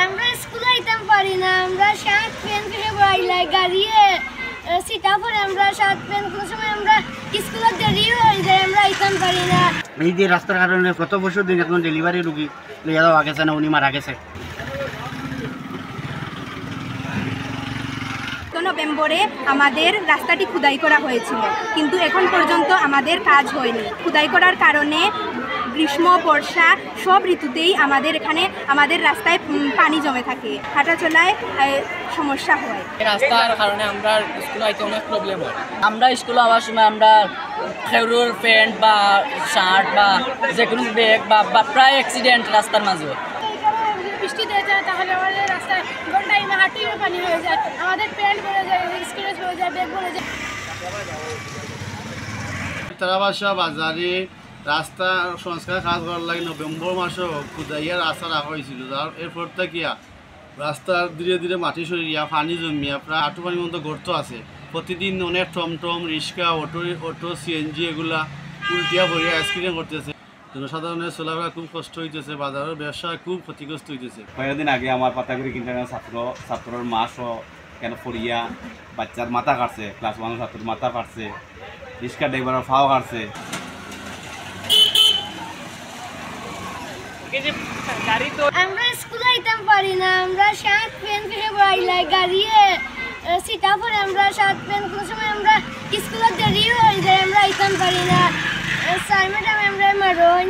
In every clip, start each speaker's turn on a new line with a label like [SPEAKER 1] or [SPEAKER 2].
[SPEAKER 1] আমরা স্কুলে আইতাম পারি না, আমরা শার্ট প্যান্ট পরে বাইলাই গাড়িয়ে সিটা পরে আমরা শার্ট প্যান্ট কোন সময় আমরা স্কুলে দেরি হয়ে যায়, আমরা আইতাম পারি না।
[SPEAKER 2] এই যে রাস্তার কারণে কত বছর দিন এখন ডেলিভারি রুগী লইয়া যাওয়া গেছে না, উনি মারা গেছে।
[SPEAKER 3] নভেম্বরে আমাদের রাস্তাটি খুদাই করা হয়েছিল, কিন্তু এখন পর্যন্ত আমাদের কাজ হয়নি। খুদাই করার কারণে গ্রীষ্ম বর্ষা সব ঋতুতেই আমাদের এখানে আমাদের রাস্তায় পানি জমে থাকে, হাঁটা চলায় সমস্যা হয়।
[SPEAKER 4] রাস্তার কারণে আমরা স্কুলে আইতে অনেক প্রবলেম হয়। আমরা স্কুলে আসার সময় আমরা খেউরুর প্যান্ট বা শার্ট বা যে কোনো ব্যাগ বা প্রায় অ্যাক্সিডেন্ট রাস্তার মাঝে।
[SPEAKER 1] বৃষ্টি দিয়ে যায় তাহলে আমাদের রাস্তায় ঘন্টায় হাঁটিয়ে পানি হয়ে যায়, আমাদের প্যান্ট ভরে যায়, স্ক্র্যাচ হয়ে যায়, ব্যাগ ভরে যায়।
[SPEAKER 5] তারাবাসা বাজারে রাস্তা সংস্কার কাজ করার লাগে নভেম্বর মাসে খুদাইয়া রাস্তা রাখা হয়েছিল। এরপর থাকিয়া রাস্তার ধীরে ধীরে মাটি সরিয়া পানি জমিয়া প্রায় হাঁটু পানির মতো গর্ত আছে। প্রতিদিন অনেক টমটম রিক্সা অটো সিএনজি এগুলা উল্টিয়া ভরিয়া অ্যাক্সিডেন্ট করতেছে। জনসাধারণের চলাফেরা খুব কষ্ট হইতেছে, বাজারের ব্যবসা খুব ক্ষতিগ্রস্ত হইতেছে।
[SPEAKER 6] কয়েকদিন আগে আমার পাতাগুড়ি ইন্টারনেট ছাত্রর মাসও কেন পড়িয়া বাচ্চার মাথা কাটছে, ক্লাস 1 ছাত্রের মাথা কাটছে, রিক্সা ড্রাইভারের ফাও কাটছে।
[SPEAKER 1] আমরা স্কুলে আইতাম পারি না, আমরা শার্ট প্যান্ট পরে বাইলাই গাড়িয়ে সিটা পরে আমরা শার্ট প্যান্ট কোন সময় আমরা স্কুলে দেরি হয়ে যায়, আমরা আইতাম পারি না। স্যার ম্যাডাম আমরা মারণ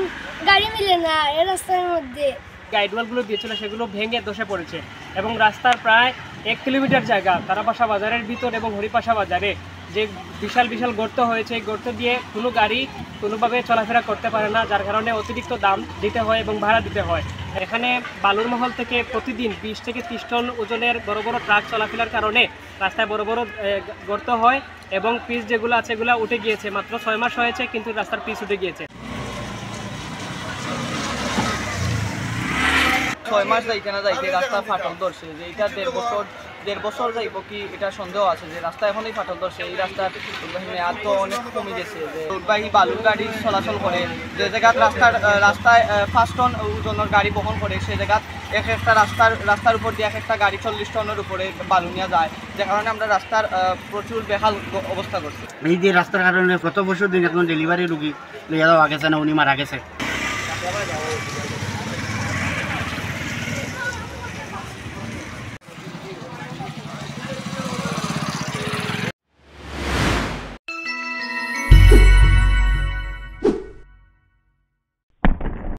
[SPEAKER 1] গাড়ি মিলে না এই রাস্তার মধ্যে।
[SPEAKER 7] গাইডওয়ালগুলো দিয়েছিল সেগুলো ভেঙে ধসে পড়েছে এবং রাস্তার প্রায় 1 কিলোমিটার জায়গা তারাবাসা বাজারের ভিতর এবং হরিপাশা বাজারে যে বিশাল বিশাল গর্ত হয়েছে, এই গর্ত দিয়ে কোনো গাড়ি কোনোভাবে চলাফেরা করতে পারে না, যার কারণে অতিরিক্ত দাম দিতে হয় এবং ভাড়া দিতে হয়। এখানে বালুর মহল থেকে প্রতিদিন 20 থেকে 30 টন ওজনের বড় বড় ট্রাক চলাফেরার কারণে রাস্তায় বড় বড় গর্ত হয় এবং পিচ যেগুলো আছে এগুলো উঠে গিয়েছে। মাত্র 6 মাস হয়েছে কিন্তু রাস্তার পিচ উঠে গিয়েছে।
[SPEAKER 4] 6 মাস যাইতে না যাইতে রাস্তা ফাটল ধরছে, যে এটা দেড় বছর যাইব কি এটা সন্দেহ আছে যে রাস্তা এখনই ফাটল ধরছে। এই রাস্তার মেয়াদ তো অনেক কমে গেছে, যে রোডবাহী বালুর গাড়ি চলাচল করে, যে জায়গাত রাস্তায় 5 টন ওজনের গাড়ি বহন করে, সেই জায়গাত একটা রাস্তার উপর দিয়ে একটা গাড়ি 40 টনের উপরে বালু নিয়ে যায়, যে কারণে আমরা রাস্তার প্রচুর বেহাল অবস্থা করছি।
[SPEAKER 2] এই যে রাস্তার কারণে কত বছর দিন এখন ডেলিভারি রুগী লইয়া যাওয়া গেছে না, উনি মারা গেছে।